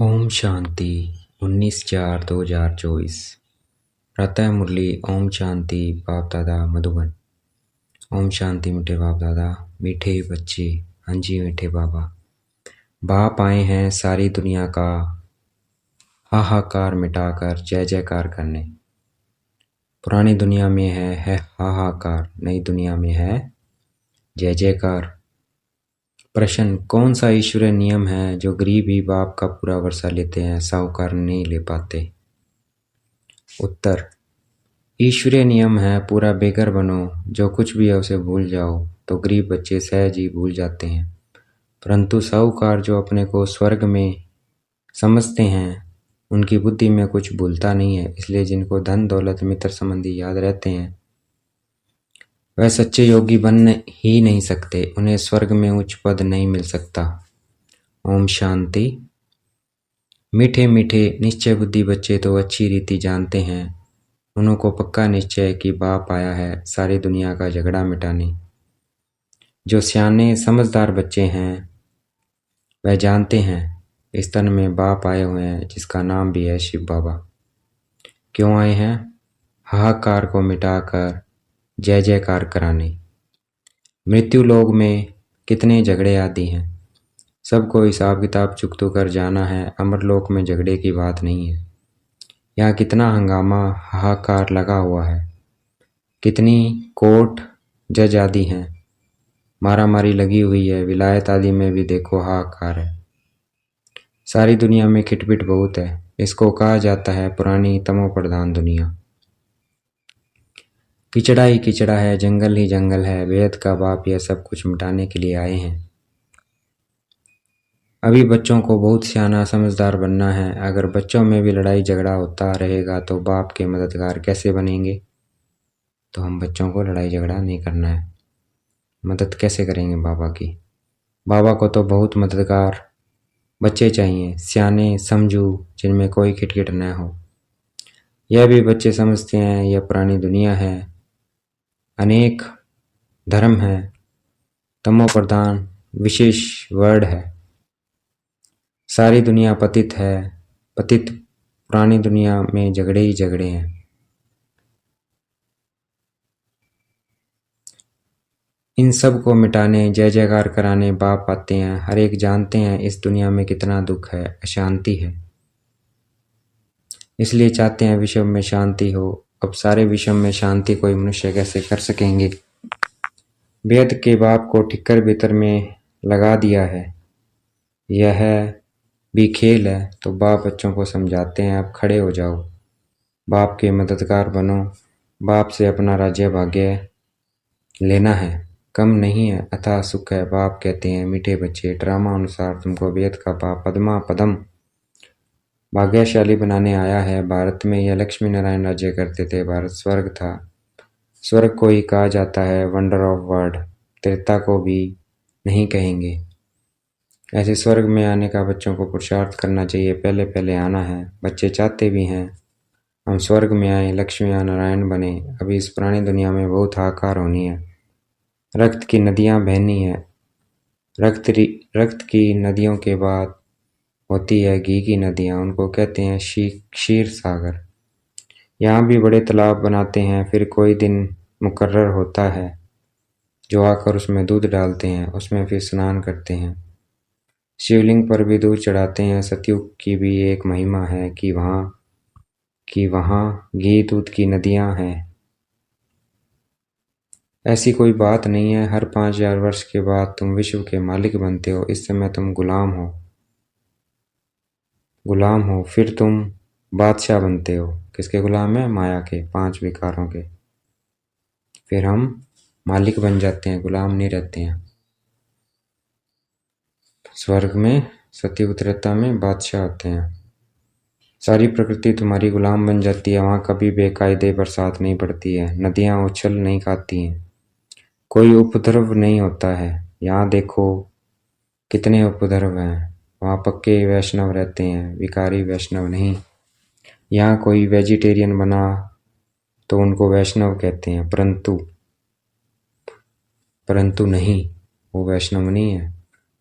ओम शांति 19/4/2024 प्रातः मुरली। ओम शांति बाप दादा मधुबन। ओम शांति मीठे बाप दादा, मीठे बच्चे। हाँ जी मीठे बाबा। बाप आए हैं सारी दुनिया का हाहाकार मिटाकर जय जयकार करने। पुरानी दुनिया में है हाहाकार, नई दुनिया में है जय जयकार। प्रश्न: कौन सा ईश्वरीय नियम है जो गरीब ही बाप का पूरा वर्षा लेते हैं, साहूकार नहीं ले पाते? उत्तर: ईश्वरीय नियम है पूरा बेघर बनो, जो कुछ भी है उसे भूल जाओ। तो गरीब बच्चे सहज ही भूल जाते हैं, परंतु साहूकार जो अपने को स्वर्ग में समझते हैं उनकी बुद्धि में कुछ भूलता नहीं है। इसलिए जिनको धन दौलत मित्र संबंधी याद रहते हैं वह सच्चे योगी बन ही नहीं सकते, उन्हें स्वर्ग में उच्च पद नहीं मिल सकता। ओम शांति। मीठे मीठे निश्चय बुद्धि बच्चे तो अच्छी रीति जानते हैं, उनको पक्का निश्चय है कि बाप आया है सारी दुनिया का झगड़ा मिटाने। जो सियाने समझदार बच्चे हैं वह जानते हैं इस तन में बाप आए हुए हैं, जिसका नाम भी है शिव बाबा। क्यों आए हैं? हाहाकार को मिटाकर जय जयकार कराने। मृत्यु लोक में कितने झगड़े आदि हैं, सबको हिसाब किताब चुकतो कर जाना है। अमरलोक में झगड़े की बात नहीं है। यहाँ कितना हंगामा हाहाकार लगा हुआ है, कितनी कोर्ट जज आदि हैं, मारामारी लगी हुई है। विलायत आदि में भी देखो हाहाकार है। सारी दुनिया में खिटपिट बहुत है। इसको कहा जाता है पुरानी तमो प्रधान दुनिया। किचड़ा ही किचड़ा है, जंगल ही जंगल है। वेद का बाप यह सब कुछ मिटाने के लिए आए हैं। अभी बच्चों को बहुत सियाना समझदार बनना है। अगर बच्चों में भी लड़ाई झगड़ा होता रहेगा तो बाप के मददगार कैसे बनेंगे? तो हम बच्चों को लड़ाई झगड़ा नहीं करना है। मदद कैसे करेंगे बाबा की? बाबा को तो बहुत मददगार बच्चे चाहिए, सियाने समझू, जिनमें कोई खिटखिट न हो। यह भी बच्चे समझते हैं यह पुरानी दुनिया है, अनेक धर्म है, तमो प्रधान विशेष वर्ड है। सारी दुनिया पतित है, पतित पुरानी दुनिया में झगड़े ही झगड़े हैं। इन सब को मिटाने जय जयकार कराने बाप आते हैं। हर एक जानते हैं इस दुनिया में कितना दुख है, अशांति है, इसलिए चाहते हैं विश्व में शांति हो। अब सारे विश्व में शांति कोई मनुष्य कैसे कर सकेंगे? वेद के बाप को ठिक्कर भीतर में लगा दिया है, यह भी खेल है। तो बाप बच्चों को समझाते हैं, अब खड़े हो जाओ, बाप के मददगार बनो। बाप से अपना राज्य भाग्य लेना है, कम नहीं है, अथाह सुख है। बाप कहते हैं मीठे बच्चे, ड्रामा अनुसार तुमको वेद का बाप पद्मा पदम भाग्यशाली बनाने आया है। भारत में यह लक्ष्मी नारायण राज्य करते थे। भारत स्वर्ग था। स्वर्ग को ही कहा जाता है वंडर ऑफ वर्ल्ड, त्रेता को भी नहीं कहेंगे। ऐसे स्वर्ग में आने का बच्चों को पुरुषार्थ करना चाहिए, पहले पहले आना है। बच्चे चाहते भी हैं हम स्वर्ग में आए, लक्ष्मी नारायण बने। अभी इस पुरानी दुनिया में बहुत हाहाकार होनी है, रक्त की नदियां बहनी है। रक्त की नदियों के बाद होती है घी की नदियां, उनको कहते हैं क्षीर सागर। यहाँ भी बड़े तालाब बनाते हैं, फिर कोई दिन मुकर्रर होता है जो आकर उसमें दूध डालते हैं, उसमें फिर स्नान करते हैं। शिवलिंग पर भी दूध चढ़ाते हैं। सतयुग की भी एक महिमा है कि वहाँ घी दूध की नदियां हैं। ऐसी कोई बात नहीं है। हर 5000 वर्ष के बाद तुम विश्व के मालिक बनते हो। इस समय तुम गुलाम हो, फिर तुम बादशाह बनते हो। किसके गुलाम है? माया के, 5 विकारों के। फिर हम मालिक बन जाते हैं, गुलाम नहीं रहते हैं। स्वर्ग में सतयुग त्रेता में बादशाह होते हैं। सारी प्रकृति तुम्हारी गुलाम बन जाती है। वहाँ कभी बेकायदे बरसात नहीं पड़ती है, नदियाँ उछल नहीं खाती हैं, कोई उपद्रव नहीं होता है। यहाँ देखो कितने उपद्रव हैं। वहाँ पक्के वैष्णव रहते हैं, विकारी वैष्णव नहीं। यहाँ कोई वेजिटेरियन बना तो उनको वैष्णव कहते हैं, परंतु नहीं, वो वैष्णव नहीं है।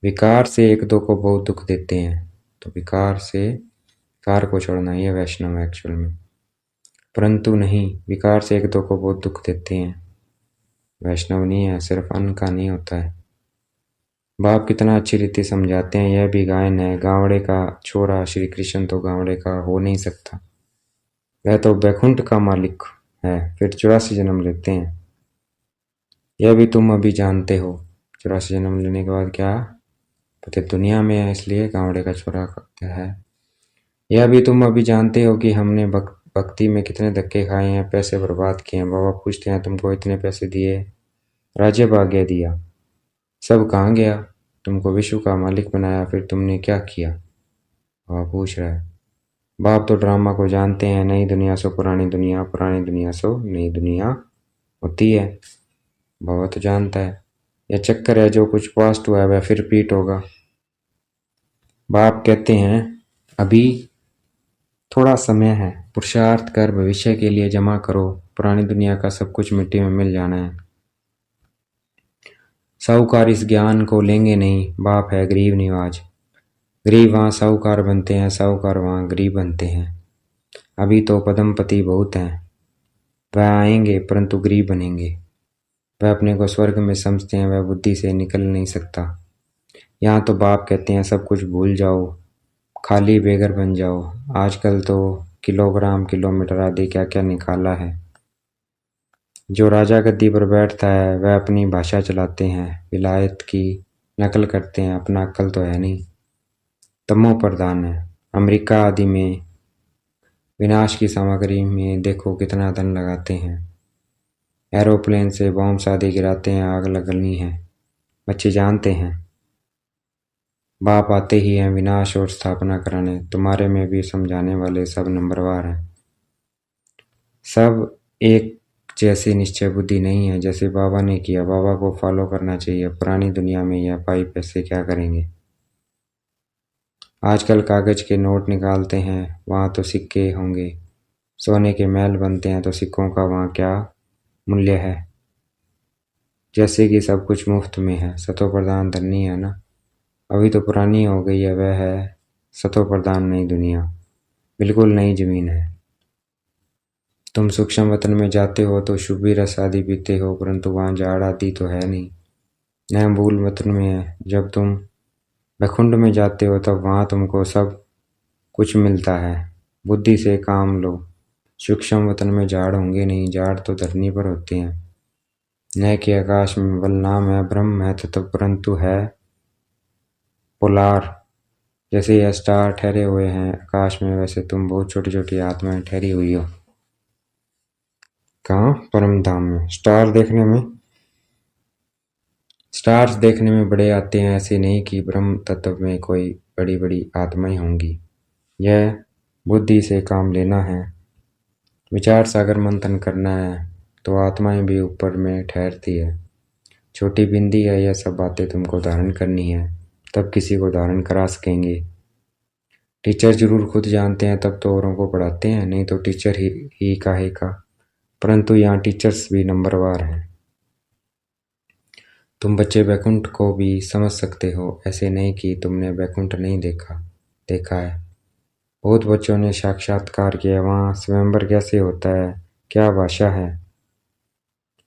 विकार से एक दो को बहुत दुख देते हैं, तो विकार को छोड़ना, ये वैष्णव है एक्चुअल में। परंतु नहीं, विकार से एक दो को बहुत दुख देते हैं। वैष्णव नहीं है, सिर्फ अन्न का नहीं होता है। बाप कितना अच्छी रीति समझाते हैं। यह भी गायन है, गावड़े का छोरा श्री कृष्ण तो गावड़े का हो नहीं सकता। वह तो बैकुंठ का मालिक है, फिर 84 जन्म लेते हैं। यह भी तुम अभी जानते हो। 84 जन्म लेने के बाद क्या पति दुनिया में है, इसलिए गावड़े का छोरा है। यह भी तुम अभी जानते हो कि हमने भक्ति में कितने धक्के खाए हैं, पैसे बर्बाद किए हैं। बाबा पूछते हैं, तुमको इतने पैसे दिए, राज्य भाग्य दिया, सब कहाँ गया? तुमको विश्व का मालिक बनाया, फिर तुमने क्या किया? बाबा पूछ रहा है। बाप तो ड्रामा को जानते हैं, नई दुनिया सो पुरानी दुनिया, पुरानी दुनिया सो नई दुनिया होती है। बाबा तो जानता है यह चक्कर है, जो कुछ पास्ट हुआ है वह फिर रिपीट होगा। बाप कहते हैं अभी थोड़ा समय है, पुरुषार्थ कर भविष्य के लिए जमा करो। पुरानी दुनिया का सब कुछ मिट्टी में मिल जाना है। साहूकार इस ज्ञान को लेंगे नहीं। बाप है गरीब निवाज। गरीब वहाँ साहूकार बनते हैं, साहूकार वहाँ गरीब बनते हैं। अभी तो पद्मपति बहुत हैं, वह आएंगे परंतु गरीब बनेंगे। वह अपने को स्वर्ग में समझते हैं, वह बुद्धि से निकल नहीं सकता। यहाँ तो बाप कहते हैं सब कुछ भूल जाओ, खाली बेघर बन जाओ। आजकल तो किलोग्राम किलोमीटर आदि क्या क्या निकाला है। जो राजा गद्दी पर बैठता है वह अपनी भाषा चलाते हैं, विलायत की नकल करते हैं, अपना अक्ल तो है नहीं। तमो प्रधान है। अमेरिका आदि में विनाश की सामग्री में देखो कितना धन लगाते हैं। एरोप्लेन से बॉम्ब आदि गिराते हैं, आग लगनी है। बच्चे जानते हैं बाप आते ही हैं विनाश और स्थापना कराने। तुम्हारे में भी समझाने वाले सब नंबरवार हैं। सब एक जैसी निश्चय बुद्धि नहीं है। जैसे बाबा ने किया, बाबा को फॉलो करना चाहिए। पुरानी दुनिया में यह पाई पैसे क्या करेंगे? आजकल कागज के नोट निकालते हैं, वहाँ तो सिक्के होंगे। सोने के महल बनते हैं, तो सिक्कों का वहाँ क्या मूल्य है? जैसे कि सब कुछ मुफ्त में है। सतो प्रधान धरनी है ना, अभी तो पुरानी हो गई है। वह है सतो प्रधान नई दुनिया, बिल्कुल नई जमीन है। तुम सूक्ष्म वतन में जाते हो तो शुभी रस आदि पीते हो, परंतु वहाँ जाड़ आदि तो है नहीं। न मूल वतन में है। जब तुम बैकुंठ में जाते हो तब वहाँ तुमको सब कुछ मिलता है। बुद्धि से काम लो। सूक्ष्म वतन में झाड़ होंगे नहीं, झाड़ तो धरनी पर होते हैं। न कि आकाश में बल नाम है, ब्रह्म है तत्व, परंतु है पोलार। जैसे यह स्टार ठहरे हुए हैं आकाश में, वैसे तुम बहुत छोटी छोटी आत्माएं ठहरी हुई हो। कहाँ? परम धाम में। स्टार्स देखने में बड़े आते हैं, ऐसे नहीं कि ब्रह्म तत्व में कोई बड़ी बड़ी आत्माएं होंगी। यह बुद्धि से काम लेना है, विचार सागर मंथन करना है, तो आत्माएं भी ऊपर में ठहरती है। छोटी बिंदी है, यह सब बातें तुमको धारण करनी है, तब किसी को धारण करा सकेंगे। टीचर जरूर खुद जानते हैं, तब तो औरों को पढ़ाते हैं, नहीं तो टीचर ही काहे का। परंतु यहाँ टीचर्स भी नंबरवार हैं। तुम बच्चे बैकुंठ को भी समझ सकते हो, ऐसे नहीं कि तुमने बैकुंठ नहीं देखा है। बहुत बच्चों ने साक्षात्कार किया। वहाँ स्वयंवर कैसे होता है, क्या भाषा है,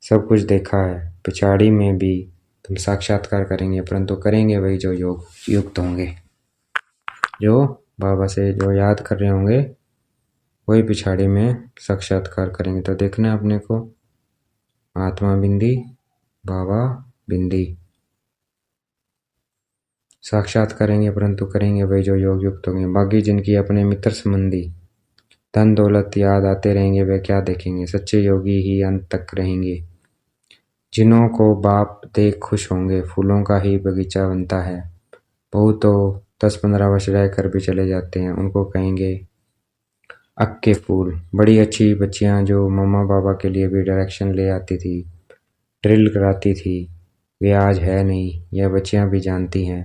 सब कुछ देखा है। पिछाड़ी में भी तुम साक्षात्कार करेंगे, परंतु करेंगे वही जो योग युक्त होंगे, जो बाबा से जो याद कर रहे होंगे, वही पिछाड़ी में साक्षात्कार करेंगे। तो देखना है अपने को, आत्मा बिंदी बाबा बिंदी साक्षात करेंगे, परंतु करेंगे वही जो योग युक्त होंगे। बाकी जिनकी अपने मित्र संबंधी धन दौलत याद आते रहेंगे, वे क्या देखेंगे? सच्चे योगी ही अंत तक रहेंगे। जिन्हों को बाप देख खुश होंगे, फूलों का ही बगीचा बनता है। बहुत तो 10-15 वर्ष रहकर भी चले जाते हैं, उनको कहेंगे अक के फूल। बड़ी अच्छी बच्चियां जो मम्मा पापा के लिए भी डायरेक्शन ले आती थी, ड्रिल कराती थी, वे आज है नहीं। यह बच्चियां भी जानती हैं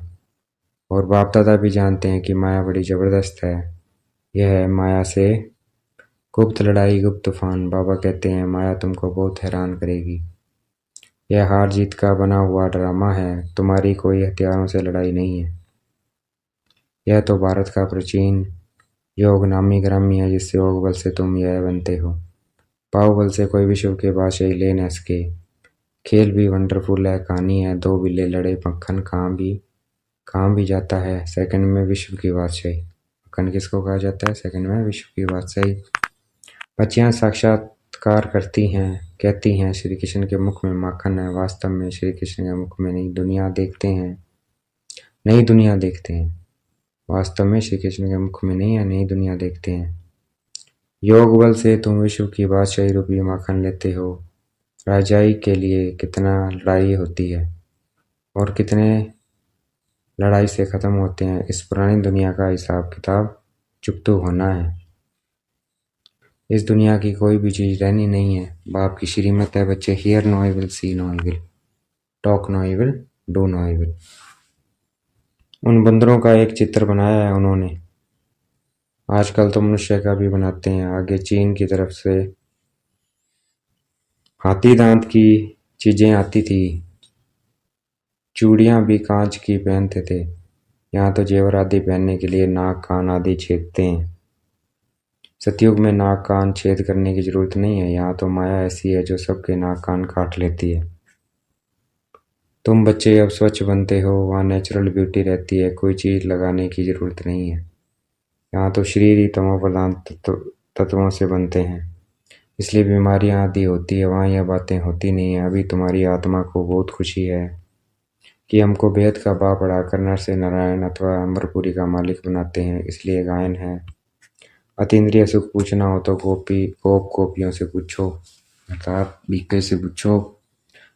और बाप दादा भी जानते हैं कि माया बड़ी ज़बरदस्त है। यह है माया से गुप्त लड़ाई, गुप्त तूफान। बाबा कहते हैं माया तुमको बहुत हैरान करेगी। यह हार जीत का बना हुआ ड्रामा है, तुम्हारी कोई हथियारों से लड़ाई नहीं है। यह तो भारत का प्राचीन योग नामी ग्रामी है, जिससे योग बल से तुम यह बनते हो। पाव बल से कोई विश्व के बादशाही ले न सके। खेल भी वंडरफुल है, कहानी है, दो बिल्ले लड़े, मक्खन कहाँ भी जाता है, सेकंड में विश्व की बादशाही। मक्खन किसको कहा जाता है? सेकंड में विश्व की बादशाही। बच्चियां साक्षात्कार करती हैं, कहती हैं श्री कृष्ण के मुख में माखन है। वास्तव में श्री कृष्ण के मुख में नई दुनिया देखते हैं। वास्तव में श्री कृष्ण के मुख में नहीं है, नई दुनिया देखते हैं। योग बल से तुम विश्व की बादशाही रूपी माखन लेते हो। राजाई के लिए कितना लड़ाई होती है और कितने लड़ाई से खत्म होते हैं। इस पुरानी दुनिया का हिसाब किताब चुकतो होना है। इस दुनिया की कोई भी चीज रहनी नहीं है। बाप की श्रीमत है बच्चे, hear no evil, see no evil, talk no evil, do no evil. उन बंदरों का एक चित्र बनाया है उन्होंने। आजकल तो मनुष्य का भी बनाते हैं। आगे चीन की तरफ से हाथी दांत की चीजें आती थी। चूड़ियां भी कांच की पहनते थे। यहाँ तो जेवर आदि पहनने के लिए नाक कान आदि छेदते हैं। सतयुग में नाक कान छेद करने की जरूरत नहीं है। यहाँ तो माया ऐसी है जो सबके नाक कान काट लेती है। तुम बच्चे अब स्वच्छ बनते हो, वहाँ नेचुरल ब्यूटी रहती है, कोई चीज लगाने की जरूरत नहीं है। यहाँ तो शरीर ही तमोप्रधान तत्वों से बनते हैं, इसलिए बीमारियां आदि होती है। वहाँ यह बातें होती नहीं है। अभी तुम्हारी आत्मा को बहुत खुशी है कि हमको बेहद का बा पढ़ाकर नर से नारायण अथवा अमरपुरी का मालिक बनाते हैं। इसलिए गायन है, अतीन्द्रिय सुख पूछना हो तो गोपियों से पूछो, अर्थात बीके से पूछो।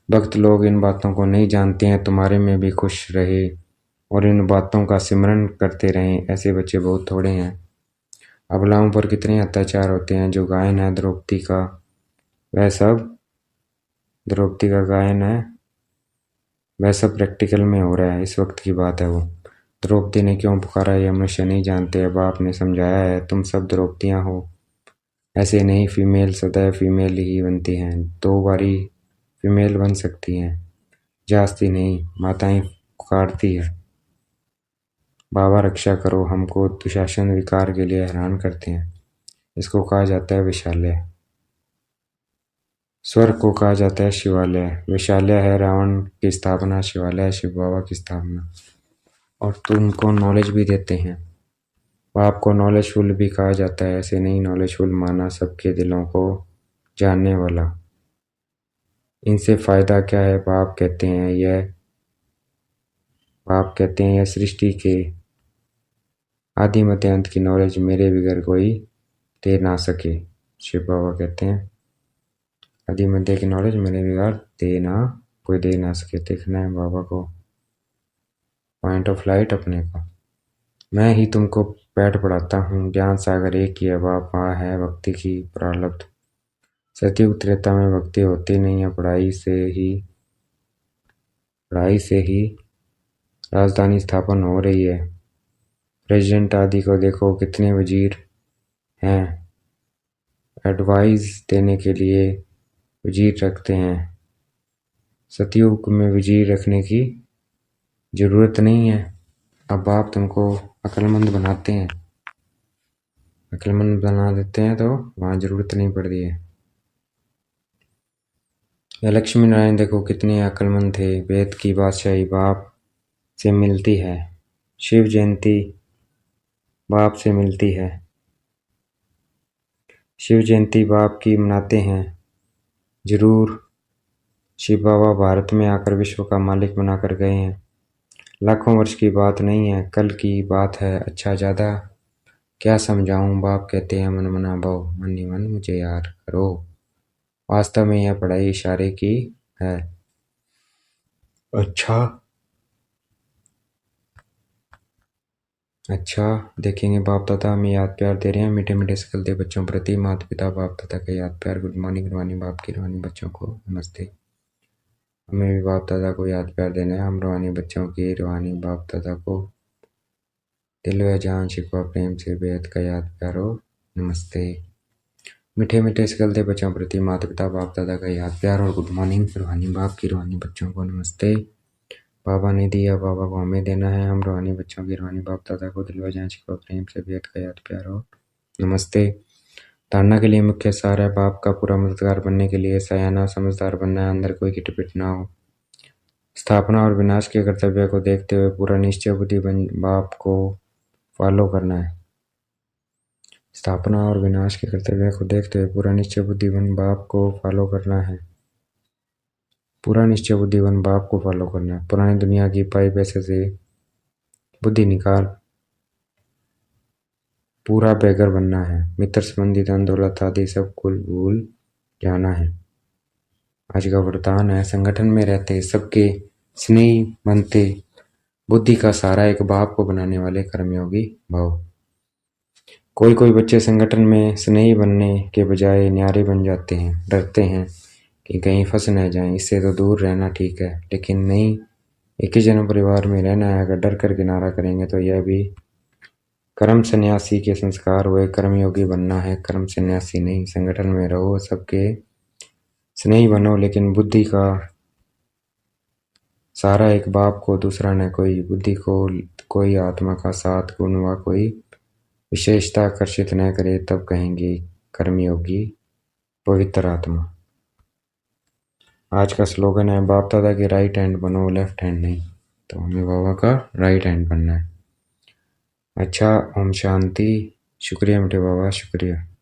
भक्त लोग इन बातों को नहीं जानते हैं। तुम्हारे में भी खुश रहे और इन बातों का सिमरन करते रहें। ऐसे बच्चे बहुत थोड़े हैं। अबलाओं पर कितने अत्याचार होते हैं। जो गायन है द्रौपदी का, वह सब द्रौपदी का गायन है, वह सब प्रैक्टिकल में हो रहा है। इस वक्त की बात है वो। द्रौपदी ने क्यों पुकारा यह मनुष्य नहीं जानते। बाप ने समझाया है, तुम सब द्रौपदियां हो। ऐसे नहीं, फीमेल सदैव फीमेल ही बनती हैं। 2 बारी फीमेल बन सकती हैं, जास्ती नहीं। माताएं पुकारती है, बाबा रक्षा करो, हमको दुशासन विकार के लिए हैरान करते हैं। इसको कहा जाता है विशाल्य। स्वर्ग को कहा जाता है शिवालय। विशाल्य है रावण की स्थापना, शिवालय है शिव बाबा की स्थापना। और तुमको नॉलेज भी देते हैं। बाप को नॉलेजफुल भी कहा जाता है। ऐसे नहीं नॉलेजफुल माना, सबके दिलों को जानने वाला। इनसे फायदा क्या है? बाप कहते हैं यह सृष्टि के आदि मध्य अंत की नॉलेज मेरे बगैर कोई दे ना सके। शिव बाबा कहते हैं आदि मध्य की नॉलेज मेरे बगैर कोई दे ना सके। देखना है बाबा को, पॉइंट ऑफ लाइट अपने को। मैं ही तुमको पैठ पढ़ाता हूँ, ज्ञान सागर एक ही है। बाप वहाँ है भक्ति की प्रारब्ध। सतयुग त्रेता में भक्ति होती नहीं है। पढ़ाई से ही राजधानी स्थापन हो रही है। प्रेसिडेंट आदि को देखो, कितने वजीर हैं। एडवाइस देने के लिए वजीर रखते हैं। सतयुग में वजीर रखने की जरूरत नहीं है। अब बाप तुमको अक्लमंद बनाते हैं, अक्लमंद बना देते हैं, तो वहाँ जरूरत नहीं पड़ती है। लक्ष्मी नारायण देखो कितने अक्लमंद थे। वेद की बादशाही बाप से मिलती है। शिव जयंती बाप से मिलती है। शिव जयंती बाप की मनाते हैं जरूर। शिव बाबा भारत में आकर विश्व का मालिक बनाकर गए हैं। लाखों वर्ष की बात नहीं है, कल की बात है। अच्छा ज़्यादा क्या समझाऊं। बाप कहते हैं मन मना भाव, मन ही मन मुझे यार करो। वास्तव में यह पढ़ाई इशारे की है। अच्छा देखेंगे। बाप दादा हमें याद प्यार दे रहे हैं। मीठे मीठे सकलते बच्चों प्रति माता पिता बाप दादा का याद प्यार। गुड मॉर्निंग रूहानी बाप की रूहानी बच्चों को नमस्ते। हमें भी बाप दादा को याद प्यार देना है। हम रूहानी बच्चों की रूहानी बाप दादा को दिल व जान शिकवा प्रेम से बेहद का याद प्यार हो नमस्ते। मीठे मीठे सकलते बच्चों प्रति माता पिता बाप दादा का याद प्यार और गुड मॉर्निंग रूहानी बाप की रूहानी बच्चों को नमस्ते। बाबा ने दिया, बाबा को हमें देना है। हम रूहानी बच्चों की रूहानी बाप दादा को दिलवा जाएं को प्रेम से बेहद का याद प्यार हो। नमस्ते। धारणा के लिए मुख्य सार है, बाप का पूरा मददगार बनने के लिए सयाना समझदार बनना है, अंदर कोई खिटपिट ना हो। स्थापना और विनाश के कर्तव्य को देखते हुए पूरा निश्चय बुद्धि बन बाप को फॉलो करना है। स्थापना और विनाश के कर्तव्य को देखते हुए पूरा निश्चय बुद्धिवन बाप को फॉलो करना है। पूरा निश्चय बुद्धिवन बाप को फॉलो करना है। पुरानी दुनिया की पाई पैसे से बुद्धि निकाल पूरा बेगर बनना है। मित्र संबंधी धन दौलत आदि सब कुल भूल जाना है। आज का वरदान है, संगठन में रहते सबके स्नेही बनते बुद्धि का सहारा एक बाप को बनाने वाले कर्मयोगी भाव। कोई कोई बच्चे संगठन में स्नेही बनने के बजाय न्यारे बन जाते हैं, डरते हैं कि कहीं फंस न जाएं, इससे तो दूर रहना ठीक है। लेकिन नहीं, एक ही जन्म परिवार में रहना है। अगर डर कर किनारा करेंगे तो यह भी कर्म सन्यासी के संस्कार हुए। कर्मयोगी बनना है, कर्म सन्यासी नहीं। संगठन में रहो, सबके स्नेही बनो, लेकिन बुद्धि का सारा एक बाप को, दूसरा न कोई। बुद्धि को कोई आत्मा का साथ गुण व कोई विशेषता आकर्षित न करे, तब कहेंगे कर्मयोगी पवित्र आत्मा। आज का स्लोगन है, बाप दादा के राइट हैंड बनो, लेफ्ट हैंड नहीं। तो हमें बाबा का राइट हैंड बनना है। अच्छा, ओम शांति। शुक्रिया मीठे बाबा, शुक्रिया।